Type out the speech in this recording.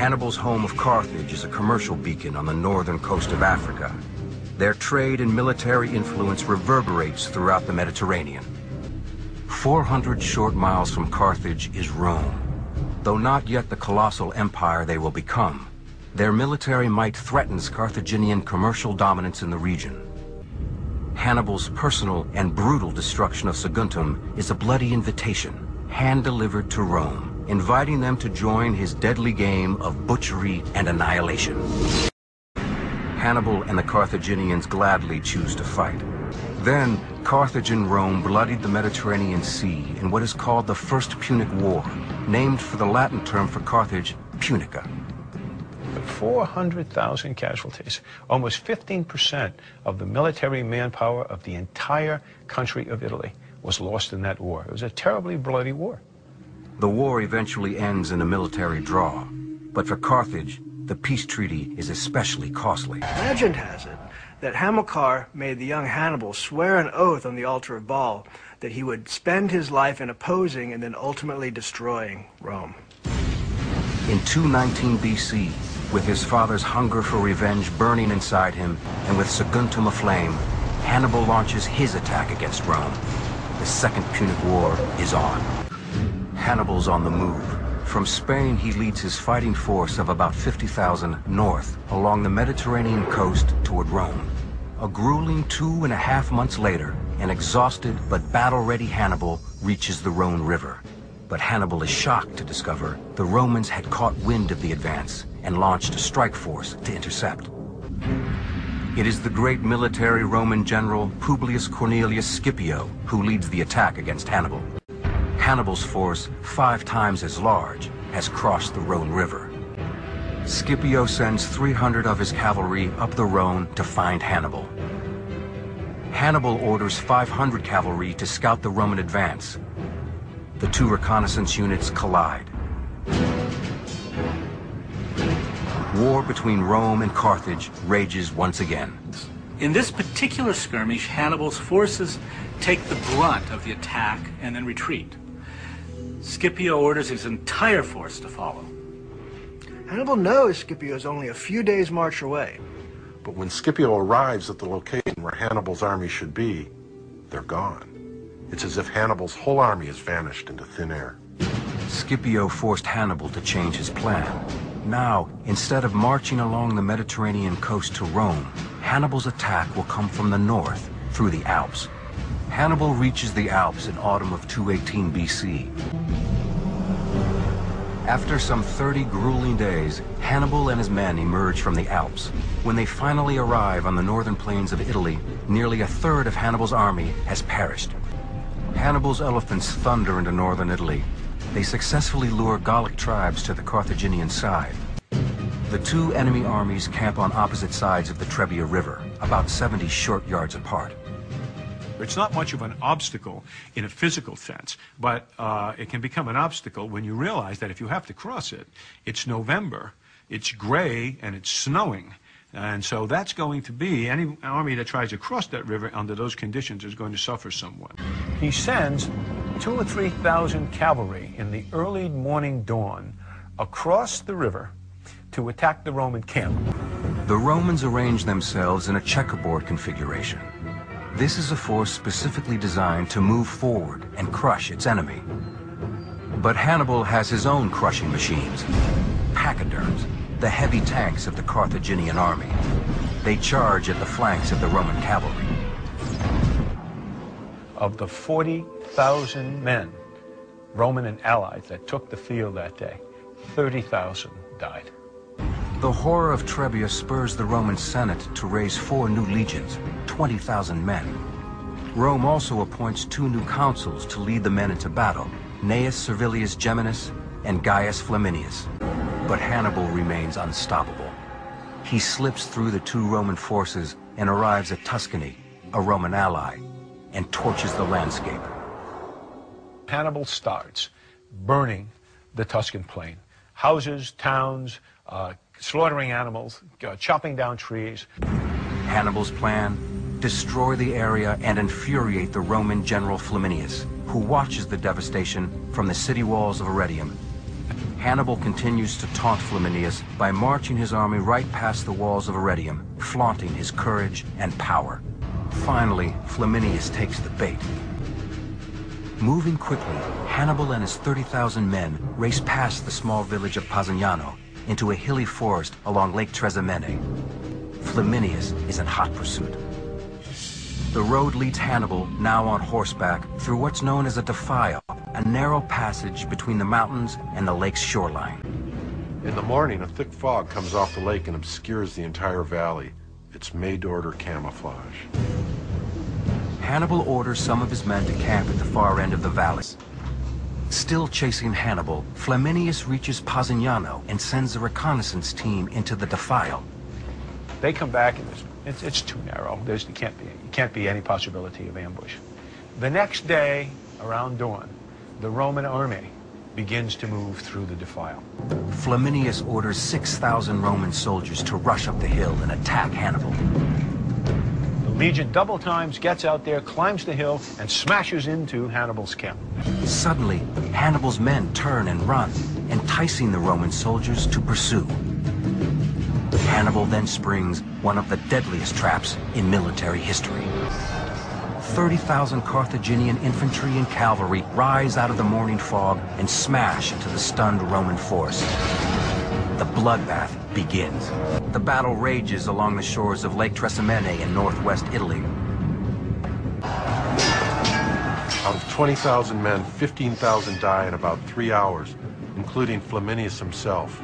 Hannibal's home of Carthage is a commercial beacon on the northern coast of Africa. Their trade and military influence reverberates throughout the Mediterranean. 400 short miles from Carthage is Rome. Though not yet the colossal empire they will become, their military might threatens Carthaginian commercial dominance in the region. Hannibal's personal and brutal destruction of Saguntum is a bloody invitation, hand-delivered to Rome, inviting them to join his deadly game of butchery and annihilation. Hannibal and the Carthaginians gladly choose to fight. Then, Carthage and Rome bloodied the Mediterranean Sea in what is called the First Punic War, named for the Latin term for Carthage, Punica. 400,000 casualties, almost 15% of the military manpower of the entire country of Italy was lost in that war. It was a terribly bloody war. The war eventually ends in a military draw, but for Carthage, the peace treaty is especially costly. Legend has it that Hamilcar made the young Hannibal swear an oath on the altar of Baal that he would spend his life in opposing and then ultimately destroying Rome. In 219 BC, with his father's hunger for revenge burning inside him, and with Saguntum aflame, Hannibal launches his attack against Rome. The Second Punic War is on. Hannibal's on the move. From Spain, he leads his fighting force of about 50,000 north along the Mediterranean coast toward Rome. A grueling 2.5 months later, an exhausted but battle-ready Hannibal reaches the Rhone River. But Hannibal is shocked to discover the Romans had caught wind of the advance and launched a strike force to intercept. It is the great military Roman general Publius Cornelius Scipio who leads the attack against Hannibal. Hannibal's force, 5 times as large, has crossed the Rhone River. Scipio sends 300 of his cavalry up the Rhone to find Hannibal. Hannibal orders 500 cavalry to scout the Roman advance. The two reconnaissance units collide. War between Rome and Carthage rages once again. In this particular skirmish, Hannibal's forces take the brunt of the attack and then retreat. Scipio orders his entire force to follow. Hannibal knows Scipio is only a few days' march away. But when Scipio arrives at the location where Hannibal's army should be, they're gone. It's as if Hannibal's whole army has vanished into thin air. Scipio forced Hannibal to change his plan. Now, instead of marching along the Mediterranean coast to Rome, Hannibal's attack will come from the north, through the Alps. Hannibal reaches the Alps in autumn of 218 BC. After some 30 grueling days, Hannibal and his men emerge from the Alps. When they finally arrive on the northern plains of Italy, nearly a third of Hannibal's army has perished. Hannibal's elephants thunder into northern Italy. They successfully lure Gallic tribes to the Carthaginian side. The two enemy armies camp on opposite sides of the Trebia River, about 70 short yards apart. It's not much of an obstacle in a physical sense, but it can become an obstacle when you realize that if you have to cross it, it's November, it's gray, and it's snowing. And so that's going to be, any army that tries to cross that river under those conditions is going to suffer somewhat. He sends 2,000 or 3,000 cavalry in the early morning dawn across the river to attack the Roman camp. The Romans arrange themselves in a checkerboard configuration. This is a force specifically designed to move forward and crush its enemy. But Hannibal has his own crushing machines, pachyderms, the heavy tanks of the Carthaginian army. They charge at the flanks of the Roman cavalry. Of the 40,000 men, Roman and allied, that took the field that day, 30,000 died. The horror of Trebia spurs the Roman Senate to raise 4 new legions, 20,000 men. Rome also appoints 2 new consuls to lead the men into battle, Gnaeus Servilius Geminus and Gaius Flaminius. But Hannibal remains unstoppable. He slips through the 2 Roman forces and arrives at Tuscany, a Roman ally, and torches the landscape. Hannibal starts burning the Tuscan plain. Houses, towns, slaughtering animals, chopping down trees. Hannibal's plan? Destroy the area and infuriate the Roman general Flaminius, who watches the devastation from the city walls of Arretium. Hannibal continues to taunt Flaminius by marching his army right past the walls of Arretium, flaunting his courage and power. Finally, Flaminius takes the bait. Moving quickly, Hannibal and his 30,000 men race past the small village of Pasignano into a hilly forest along Lake Trasimene. Flaminius is in hot pursuit. The road leads Hannibal, now on horseback, through what's known as a defile, a narrow passage between the mountains and the lake's shoreline. In the morning, a thick fog comes off the lake and obscures the entire valley. It's made-to-order camouflage. Hannibal orders some of his men to camp at the far end of the valley. Still chasing Hannibal, Flaminius reaches Pasignano and sends a reconnaissance team into the defile. They come back and it's too narrow. There can't be any possibility of ambush. The next day, around dawn, the Roman army begins to move through the defile. Flaminius orders 6,000 Roman soldiers to rush up the hill and attack Hannibal. The legion double times, gets out there, climbs the hill, and smashes into Hannibal's camp. Suddenly, Hannibal's men turn and run, enticing the Roman soldiers to pursue. Hannibal then springs one of the deadliest traps in military history. 30,000 Carthaginian infantry and cavalry rise out of the morning fog and smash into the stunned Roman force. The bloodbath begins. The battle rages along the shores of Lake Trasimene in northwest Italy. Out of 20,000 men, 15,000 die in about 3 hours, including Flaminius himself.